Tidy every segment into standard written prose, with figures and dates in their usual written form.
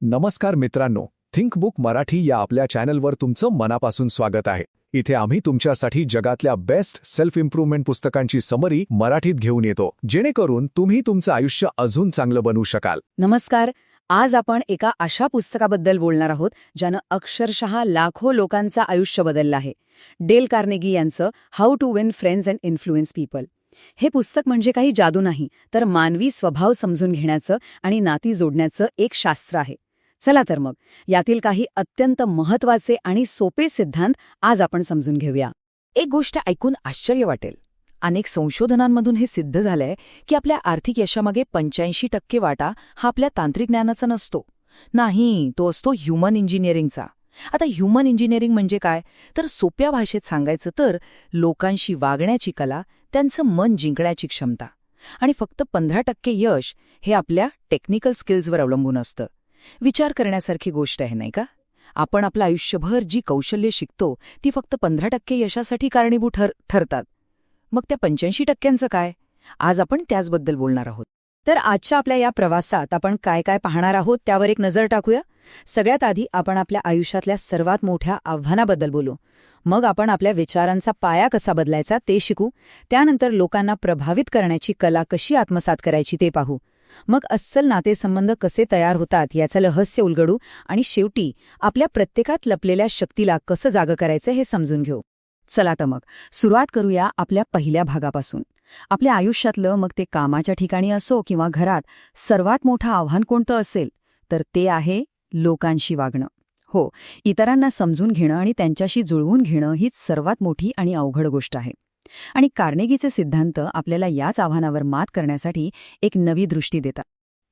नमस्कार मित्रांनो, think book Marathi या आपल्या चॅनलवर तुमचं मनापासून स्वागत आहे. इथे आम्ही तुमच्यासाठी जगातल्या बेस्ट सेल्फ इम्प्रूव्हमेंट पुस्तकांची समरी मराठीत घेऊन येतो, जेणेकरून तुम्ही तुमचं आयुष्य अजून चांगलं बनवू शकाल. नमस्कार. आज आपण एका अशा पुस्तकाबद्दल बोलणार आहोत ज्यानं अक्षरशः लाखो लोकांचं आयुष्य बदललं आहे. डेल कार्नेगी यांचं how to win friends and influence people. हे पुस्तक म्हणजे काही जादू नाही, तर मानवी स्वभाव समजून घेण्याचं आणि नाती जोडण्याचं एक शास्त्र आहे. चला तर मग यातील काही अत्यंत महत्त्वाचे आणि सोपे सिद्धांत आज आपण समजून घेऊया. एक गोष्ट ऐकून आश्चर्य वाटेल. अनेक संशोधनांमधून हे सिद्ध झालंय की आपल्या आर्थिक यशामागे 85% वाटा हा आपल्या तांत्रिक ज्ञानाचा नसतो. नाही, तो असतो ह्युमन इंजिनिअरिंगचा. आता ह्युमन इंजिनिअरिंग म्हणजे काय, तर सोप्या भाषेत सांगायचं तर लोकांशी वागण्याची कला, त्यांचं मन जिंकण्याची क्षमता. आणि फक्त 15% यश हे आपल्या टेक्निकल स्किल्सवर अवलंबून असतं. विचार करण्यासारखी गोष्ट आहे, नाही का? आपण आपलं आयुष्यभर जी कौशल्य शिकतो ती फक्त 15% यशासाठी कारणीभूत ठरतात. मग त्या 85%चं काय? आज आपण त्याचबद्दल बोलणार आहोत. तर आजच्या आपल्या या प्रवासात आपण काय काय पाहणार आहोत त्यावर एक नजर टाकूया. सगळ्यात आधी आपण आपल्या आयुष्यातल्या सर्वात मोठ्या आव्हानाबद्दल बोलू. मग आपण आपल्या विचारांचा पाया कसा बदलायचा ते शिकू. त्यानंतर लोकांना प्रभावित करण्याची कला कशी आत्मसात करायची ते पाहू. मग अस्सल नातेसंबंध कसे तयार होतात याचं रहस्य उलगडू. आणि शेवटी आपल्या प्रत्येकात लपलेल्या शक्तीला कसं जागं करायचं हे समजून घेऊ. चला तर मग सुरुवात करूया आपल्या पहिल्या भागापासून. आपल्या आयुष्यातलं, मग ते कामाच्या ठिकाणी असो किंवा घरात, सर्वात मोठं आव्हान कोणतं असेल तर ते आहे लोकांशी वागणं. हो, इतरांना समजून घेणं आणि त्यांच्याशी जुळवून घेणं हीच सर्वात मोठी आणि अवघड गोष्ट आहे. आणि कार्नेगीचे सिद्धांत आपल्याला याच आव्हानावर मात करण्यासाठी एक नवी दृष्टी देतात.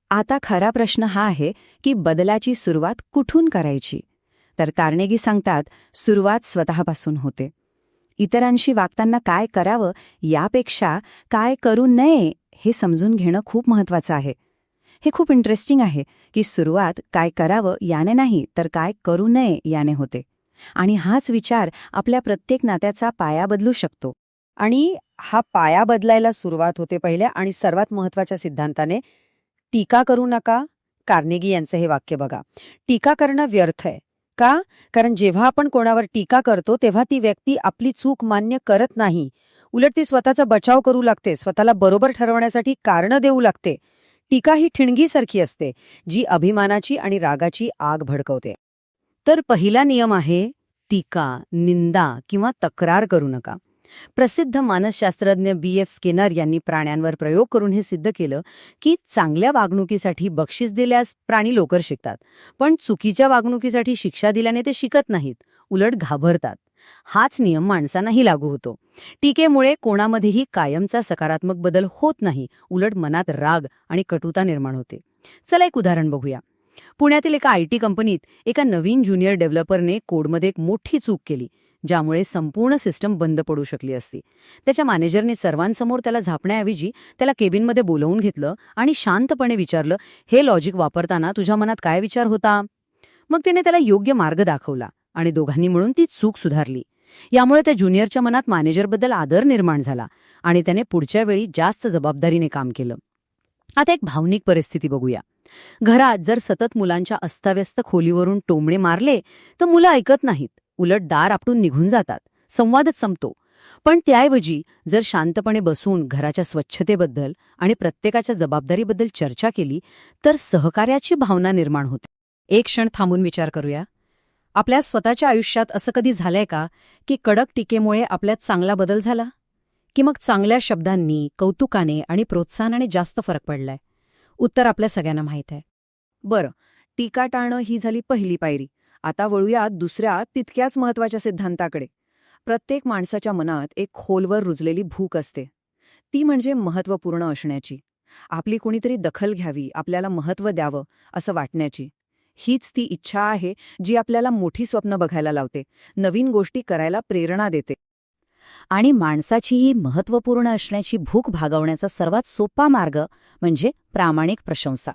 आता खरा प्रश्न हा आहे की बदलाची सुरुवात कुठून करायची. तर कार्नेगी सांगतात, सुरुवात स्वतःपासून होते. इतरांशी वागताना काय करावं यापेक्षा काय करू नये हे समजून घेणं खूप महत्त्वाचं आहे. हे खूप इंटरेस्टिंग आहे की सुरुवात काय करावं याने नाही तर काय करू नये याने होते. आणि हाच विचार आपल्या प्रत्येक नात्याचा पाया बदलू शकतो. आणि हा पाया बदलायला सुरुवात होते पहिल्या आणि सर्वात महत्त्वाच्या सिद्धांताने, टीका करू नका. कार्नेगी यांचं हे वाक्य बघा. टीका करणं व्यर्थ आहे. का? कारण जेव्हा आपण कोणावर टीका करतो तेव्हा ती व्यक्ती आपली चूक मान्य करत नाही. उलट ती स्वतःचा बचाव करू लागते, स्वतःला बरोबर ठरवण्यासाठी कारणं देऊ लागते. टीका ही ठिणगीसारखी असते जी अभिमानाची आणि रागाची आग भडकवते. तर पहिला नियम आहे, टीका, निंदा किंवा तक्रार करू नका. प्रसिद्ध मानसशास्त्रज्ञ B.F. स्किनर यांनी प्राण्यांवर प्रयोग करून हे सिद्ध केलं की चांगल्या वागणुकीसाठी बक्षीस दिल्यास प्राणी लवकर शिकतात, पण चुकीच्या वागणुकीसाठी शिक्षा दिल्याने ते शिकत नाहीत, उलट घाबरतात. हाच नियम माणसांनाही लागू होतो. टीकेमुळे कोणामध्येही कायमचा सकारात्मक बदल होत नाही, उलट मनात राग आणि कटुता निर्माण होते. चला एक उदाहरण बघूया. पुण्यातील एका IT कंपनीत एका नवीन ज्युनियर डेव्हलपरने कोडमध्ये एक मोठी चूक केली, ज्यामुळे संपूर्ण सिस्टम बंद पडू शकली असती. त्याच्या मॅनेजरने सर्वांसमोर त्याला झापण्याऐवजी त्याला केबिनमध्ये बोलावून घेतलं आणि शांतपणे विचारलं, हे लॉजिक वापरताना तुझ्या मनात काय विचार होता? मग त्याने त्याला योग्य मार्ग दाखवला आणि दोघांनी मिळून ती चूक सुधारली. यामुळे त्या ज्युनियरच्या मनात मॅनेजरबद्दल आदर निर्माण झाला आणि त्याने पुढच्या वेळी जास्त जबाबदारीने काम केलं. आता एक भावनिक परिस्थिती बघूया. घरात जर सतत मुलांच्या अस्ताव्यस्त खोलीवरून टोमणे मारले तर मुलं ऐकत नाहीत, उलट दार आपटून निघून जातात, संवादच संपतो. पण त्याऐवजी जर शांतपणे बसून घराच्या स्वच्छतेबद्दल आणि प्रत्येकाच्या जबाबदारीबद्दल चर्चा केली तर सहकार्याची भावना निर्माण होते. एक क्षण थांबून विचार करूया. आपल्या स्वतःच्या आयुष्यात असं कधी झालंय का की कडक टीकेमुळे आपल्यात चांगला बदल झाला, की मग चांगल्या शब्दांनी, कौतुकाने आणि प्रोत्साहनाने जास्त फरक पडलाय? उत्तर आपल्या सगळ्यांना माहीत आहे. बरं, टीका टाळणं ही झाली पहिली पायरी. आता वळूया दुसऱ्या तितक्याच महत्त्वाच्या सिद्धांताकडे. प्रत्येक माणसाच्या मनात एक खोलवर रुजलेली भूक असते. ती म्हणजे महत्त्वपूर्ण असण्याची. आपली कोणीतरी दखल घ्यावी, आपल्याला महत्त्व द्यावं असं वाटण्याची. हीच ती इच्छा आहे जी आपल्याला मोठी स्वप्न बघायला लावते, नवीन गोष्टी करायला प्रेरणा देते. आणि माणसाची ही महत्त्वपूर्ण असण्याची भूक भागवण्याचा सर्वात सोपा मार्ग म्हणजे प्रामाणिक प्रशंसा.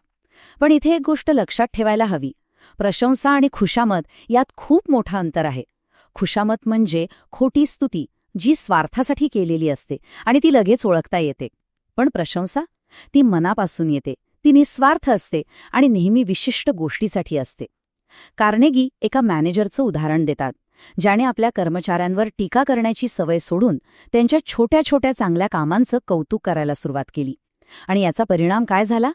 पण इथे एक गोष्ट लक्षात ठेवायला हवी. प्रशंसा आणि खुशामत यात खूप मोठं अंतर आहे. खुशामत म्हणजे खोटी स्तुती जी स्वार्थासाठी केलेली असते आणि ती लगेच ओळखता येते. पण प्रशंसा ती मनापासून येते, ती निस्वार्थ असते आणि नेहमी विशिष्ट गोष्टीसाठी असते. कार्नेगी एका मॅनेजरचं उदाहरण देतात, ज्याने आपल्या कर्मचाऱ्यांवर टीका करण्याची सवय सोडून त्यांच्या छोट्या छोट्या चांगल्या कामांचं कौतुक करायला सुरुवात केली. आणि याचा परिणाम काय झाला?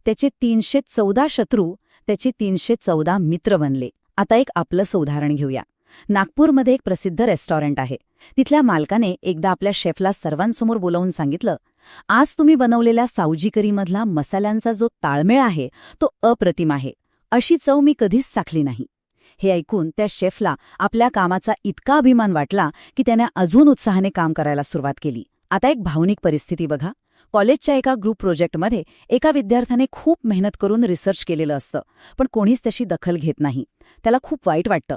त्याचे 314 शत्रू त्याचे 314 मित्र बनले. आता एक आपलंसं उदाहरण घेऊया. नागपूरमध्ये एक प्रसिद्ध रेस्टॉरंट आहे. तिथल्या मालकाने एकदा आपल्या शेफला सर्वांसमोर बोलावून सांगितलं, आज तुम्ही बनवलेल्या सावजी करीमधला मसाल्यांचा जो ताळमेळ आहे तो अप्रतिम आहे. अशी चव मी कधीच चाखली नाही. हे ऐकून त्या शेफला आपल्या कामाचा इतका अभिमान वाटला की त्याने अजून उत्साहाने काम करायला सुरुवात केली. आता एक भावनिक परिस्थिती बघा. कॉलेजच्या एका ग्रुप प्रोजेक्टमध्ये एका विद्यार्थ्याने खूप मेहनत करून रिसर्च केलेलं असतं, पण कोणीच त्याची दखल घेत नाही. त्याला खूप वाईट वाटतं.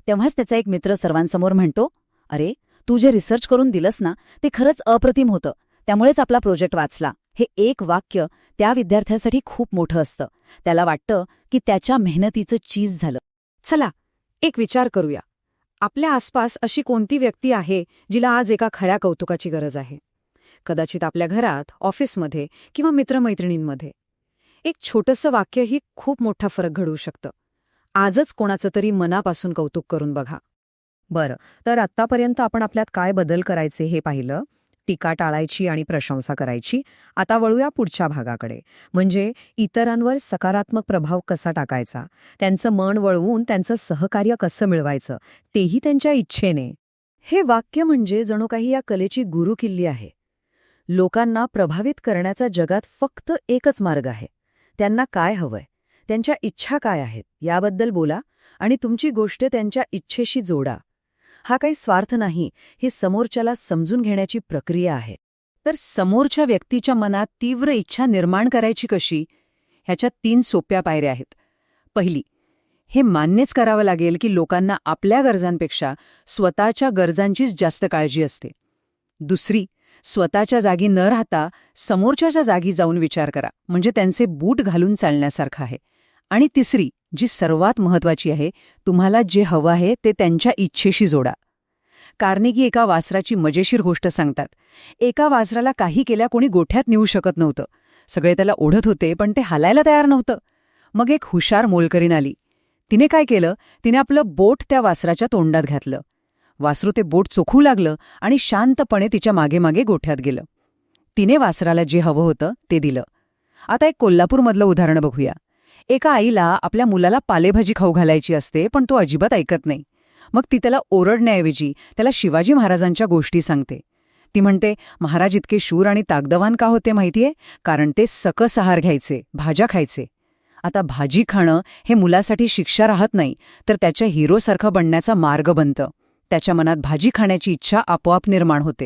तेव्हाच त्याचा एक मित्र सर्वांसमोर म्हणतो, अरे, तू जे रिसर्च करून दिलंस ना ते खरंच अप्रतिम होतं, त्यामुळेच आपला प्रोजेक्ट वाचला. हे एक वाक्य त्या विद्यार्थ्यासाठी खूप मोठं असतं. त्याला वाटतं की त्याच्या मेहनतीचं चीज झालं. चला एक विचार करूया. आपल्या आसपास अशी कोणती व्यक्ती आहे जिला आज एका खऱ्या कौतुकाची गरज आहे? कदाचित आपल्या घरात, ऑफिसमध्ये किंवा मित्रमैत्रिणींमध्ये. एक छोटंसं वाक्यही खूप मोठा फरक घडवू शकतं. आजच कोणाचं तरी मनापासून कौतुक करून बघा. बरं, तर आत्तापर्यंत आपण आपल्यात काय बदल करायचे हे पाहिलं. टीका टाळायची आणि प्रशंसा करायची. आता वळूया पुढच्या भागाकडे, म्हणजे इतरांवर सकारात्मक प्रभाव कसा टाकायचा, त्यांचं मन वळवून त्यांचं सहकार्य कसं मिळवायचं, तेही त्यांच्या इच्छेने. हे वाक्य म्हणजे जणू काही या कलेची गुरुकिल्ली आहे. लोकांना प्रभावित करण्याचा जगात फक्त एकच मार्ग आहे. त्यांना काय हवंय, त्यांच्या इच्छा काय आहेत याबद्दल बोला आणि तुमची गोष्ट त्यांच्या इच्छेशी जोडा. हा काही स्वार्थ नाही, ही समोरच्याला समजून घेण्याची प्रक्रिया आहे. तर समोरच्या व्यक्तीच्या मनात तीव्र इच्छा निर्माण करायची कशी? ह्याच्या 3 सोप्या पायऱ्या आहेत. पहिली, हे मान्यच करावं लागेल की लोकांना आपल्या गरजांपेक्षा स्वतःच्या गरजांचीच जास्त काळजी असते. दुसरी, स्वतःच्या जागी न राहता समोरच्याच्या जागी जाऊन विचार करा, म्हणजे त्यांचे बूट घालून चालण्यासारखं आहे. आणि तिसरी, जी सर्वात महत्वाची आहे, तुम्हाला जे हवं आहे ते त्यांच्या इच्छेशी जोडा. कार्नेगी एका वासराची मजेशीर गोष्ट सांगतात. एका वासराला काही केल्या कोणी गोठ्यात नेऊ शकत नव्हतं. सगळे त्याला ओढत होते, पण ते हालायला तयार नव्हतं. मग एक हुशार मोलकरीण आली. तिने काय केलं? तिने आपलं बोट त्या वासराच्या तोंडात घातलं. वासरू ते बोट चोखू लागलं आणि शांतपणे तिच्या मागे मागे गोठ्यात गेलं. तिने वासराला जे हवं होतं ते दिलं. आता एक कोल्हापूरमधलं उदाहरण बघूया. एका आईला आपल्या मुलाला पालेभाजी खाऊ घालायची असते, पण तो अजिबात ऐकत नाही. मग ती त्याला ओरडण्याऐवजी त्याला शिवाजी महाराजांच्या गोष्टी सांगते. ती म्हणते, महाराज इतके शूर आणि ताकदवान का होते माहितीये? कारण ते सकस आहार घ्यायचे, भाज्या खायचे. आता भाजी खाणं हे मुलासाठी शिक्षा राहत नाही, तर त्याच्या हिरोसारखं बनण्याचा मार्ग बनतं. त्याच्या मनात भाजी खाण्याची इच्छा आपोआप निर्माण होते.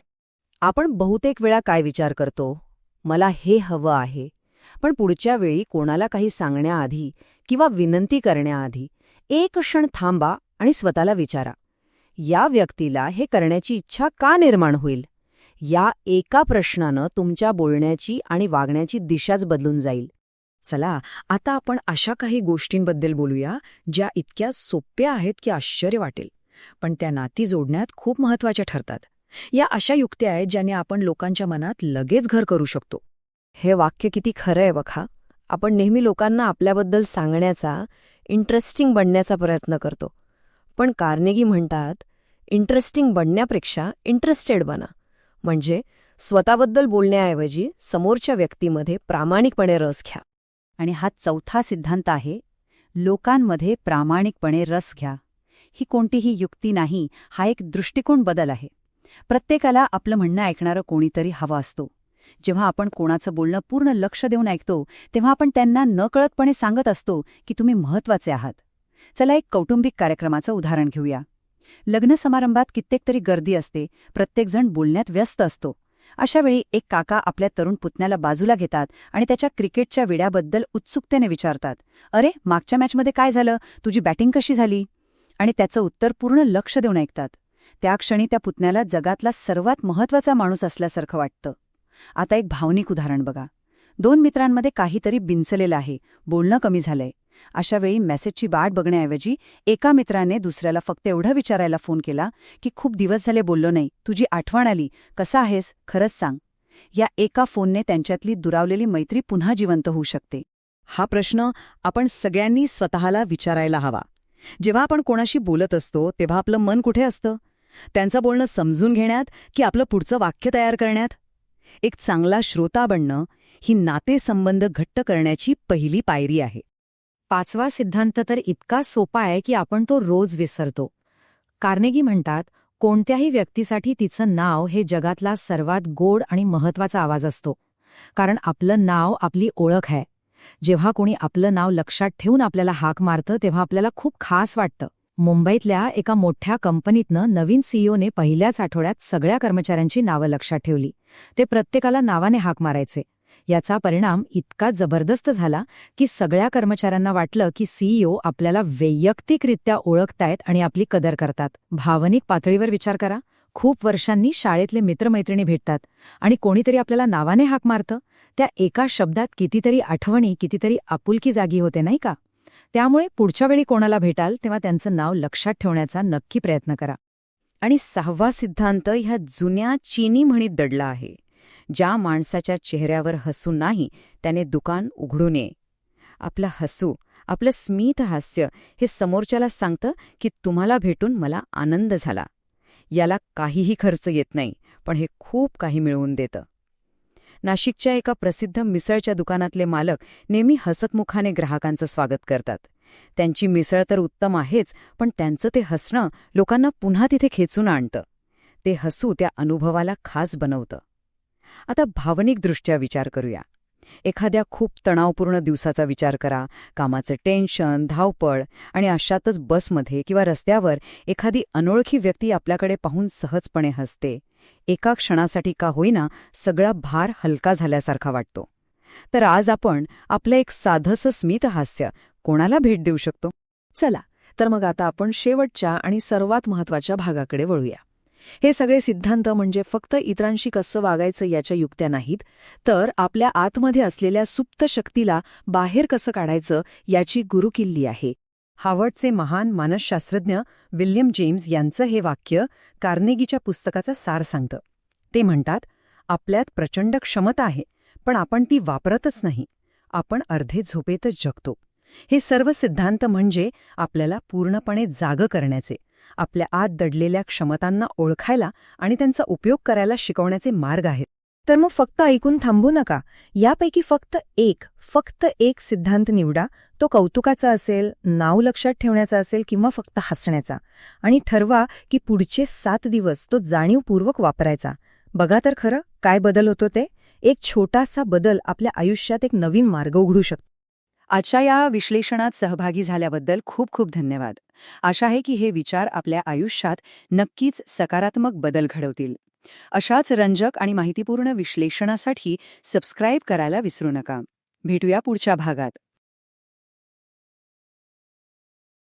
आपण बहुतेक वेळा काय विचार करतो? मला हे हवं आहे. पण पुढच्या वेळी कोणाला काही सांगण्याआधी किंवा विनंती करण्याआधी एक क्षण थांबा आणि स्वतःला विचारा, या व्यक्तीला हे करण्याची इच्छा का निर्माण होईल? या एका प्रश्नानं तुमच्या बोलण्याची आणि वागण्याची दिशाच बदलून जाईल. चला, आता आपण अशा काही गोष्टींबद्दल बोलूया ज्या इतक्या सोप्या आहेत की आश्चर्य वाटेल, पण त्या नाती जोडण्यात खूप महत्त्वाच्या ठरतात. या अशा युक्त्या आहेत ज्याने आपण लोकांच्या मनात लगेच घर करू शकतो. हे वाक्य किती खरं आहे बघा. आपण नेहमी लोकांना आपल्याबद्दल सांगण्याचा, इंटरेस्टिंग बनण्याचा प्रयत्न करतो. पण कार्नेगी म्हणतात, इंटरेस्टिंग बनण्यापेक्षा इंटरेस्टेड बना. म्हणजे स्वतःबद्दल बोलण्याऐवजी समोरच्या व्यक्तीमध्ये प्रामाणिकपणे रस घ्या. आणि हा चौथा सिद्धांत आहे, लोकांमध्ये प्रामाणिकपणे रस घ्या. ही कोणतीही युक्ती नाही, हा एक दृष्टिकोन बदल आहे. प्रत्येकाला आपलं म्हणणं ऐकणारं कोणीतरी हवं असतो. जेव्हा आपण कोणाचं बोलणं पूर्ण लक्ष देऊन ऐकतो, तेव्हा आपण त्यांना नकळतपणे सांगत असतो की तुम्ही महत्त्वाचे आहात. चला एक कौटुंबिक कार्यक्रमाचं उदाहरण घेऊया. लग्न समारंभात कित्येक तरी गर्दी असते, प्रत्येकजण बोलण्यात व्यस्त असतो. अशावेळी एक काका आपल्या तरुण पुतण्याला बाजूला घेतात आणि त्याच्या क्रिकेटच्या विड्याबद्दल उत्सुकतेने विचारतात, अरे, मागच्या मॅचमध्ये काय झालं? तुझी बॅटिंग कशी झाली? आणि त्याचं उत्तर पूर्ण लक्ष देऊन ऐकतात. त्या क्षणी त्या पुतण्याला जगातला सर्वात महत्त्वाचा माणूस असल्यासारखं वाटतं. आता एक भावनिक उदाहरण बघा. 2 मित्रांमध्ये काहीतरी बिनसलेलं आहे, बोलणं कमी झालंय. अशावेळी मेसेजची वाट बघण्याऐवजी एका मित्राने दुसऱ्याला फक्त एवढं विचारायला फोन केला की खूप दिवस झाले बोललो नाही, तुझी आठवण आली, कसा आहेस, खरंच सांग. या एका फोनने त्यांच्यातली दुरावलेली मैत्री पुन्हा जिवंत होऊ शकते? हा प्रश्न आपण सगळ्यांनी स्वतःला विचारायला हवा. जेव्हा आपण कोणाशी बोलत असतो तेव्हा आपलं मन कुठे असतं? त्यांचं बोलणं समजून घेण्यात की आपलं पुढचं वाक्य तयार करण्यात? एक चांगला श्रोता बनणं ही नातेसंबंध घट्ट करण्याची पहिली पायरी आहे. 5वा सिद्धांत तर इतका सोपा आहे की आपण तो रोज विसरतो. कार्नेगी म्हणतात, कोणत्याही व्यक्तीसाठी तिचं नाव हे जगातला सर्वात गोड आणि महत्वाचा आवाज असतो. कारण आपलं नाव आपली ओळख आहे. जेव्हा कोणी आपलं नाव लक्षात ठेवून आपल्याला हाक मारतं तेव्हा आपल्याला खूप खास वाटतं. मुंबईतल्या एका मोठ्या कंपनीतनं नवीन सीईओने पहिल्याच आठवड्यात सगळ्या कर्मचाऱ्यांची नावं लक्षात ठेवली. ते प्रत्येकाला नावाने हाक मारायचे. याचा परिणाम इतका जबरदस्त झाला की सगळ्या कर्मचाऱ्यांना वाटलं की सीईओ आपल्याला वैयक्तिकरित्या ओळखतायत आणि आपली कदर करतात. भावनिक पातळीवर विचार करा. खूप वर्षांनी शाळेतले मित्रमैत्रिणी भेटतात आणि कोणीतरी आपल्याला नावाने हाक मारतं. त्या एका शब्दात कितीतरी आठवणी, कितीतरी आपुलकी जागी होते, नाही का? त्यामुळे पुढच्या वेळी कोणाला भेटाल तेव्हा त्यांचं नाव लक्षात ठेवण्याचा नक्की प्रयत्न करा. आणि 6वा सिद्धांत ह्या जुन्या चीनी म्हणीत दडला आहे. ज्या माणसाच्या चेहऱ्यावर हसू नाही त्याने दुकान उघडू नये. आपलं हसू, आपलं स्मित हास्य हे समोरच्याला सांगतं की तुम्हाला भेटून मला आनंद झाला. याला काहीही खर्च येत नाही, पण हे खूप काही मिळवून देतं. नाशिकच्या एका प्रसिद्ध मिसळच्या दुकानातले मालक नेहमी हसतमुखाने ग्राहकांचं स्वागत करतात. त्यांची मिसळ तर उत्तम आहेच, पण त्यांचं ते हसणं लोकांना पुन्हा तिथे खेचून आणतं. ते हसू त्या अनुभवाला खास बनवतं. आता भावनिकदृष्ट्या विचार करूया. एखाद्या खूप तणावपूर्ण दिवसाचा विचार करा. कामाचं टेन्शन, धावपळ आणि अशातच बसमध्ये किंवा रस्त्यावर एखादी अनोळखी व्यक्ती आपल्याकडे पाहून सहजपणे हसते. एका क्षणासाठी का होईना सगळा भार हलका झाल्यासारखा वाटतो. तर आज आपण आपलं एक साधंसं स्मित हास्य कोणाला भेट देऊ शकतो? चला, तर मग आता आपण शेवटच्या आणि सर्वात महत्वाच्या भागाकडे वळूया. हे सगळे सिद्धांत म्हणजे फक्त इतरांशी कसं वागायचं याच्या युक्त्या नाहीत, तर आपल्या आतमध्ये असलेल्या सुप्त शक्तीला बाहेर कसं काढायचं याची गुरुकिल्ली आहे. हार्वर्डचे महान मानसशास्त्रज्ञ विल्यम जेम्स यांचं हे वाक्य कार्नेगीच्या पुस्तकाचा सार सांगतं. ते म्हणतात, आपल्यात प्रचंड क्षमता आहे, पण आपण ती वापरतच नाही. आपण अर्धे झोपेतच जगतो. हे सर्व सिद्धांत म्हणजे आपल्याला पूर्णपणे जागं करण्याचे, आपल्या आत दडलेल्या क्षमतांना ओळखायला आणि त्यांचा उपयोग करायला शिकवण्याचे मार्ग आहेत. तर मग फक्त ऐकून थांबू नका. यापैकी फक्त एक सिद्धांत निवडा. तो कौतुकाचा असेल, नाव लक्षात ठेवण्याचा असेल किंवा फक्त हसण्याचा, आणि ठरवा की पुढचे 7 दिवस तो जाणीवपूर्वक वापरायचा. बघा तर खरं काय बदल होतो ते. एक छोटासा बदल आपल्या आयुष्यात एक नवीन मार्ग उघडू शकतो. आजच्या या विश्लेषणात सहभागी झाल्याबद्दल खूप खूप धन्यवाद. आशा आहे की हे विचार आपल्या आयुष्यात नक्कीच सकारात्मक बदल घडवतील. अशाच रंजक आणि माहितीपूर्ण विश्लेषणासाठी सबस्क्राईब करायला विसरू नका. भेटूया पुढच्या भागात.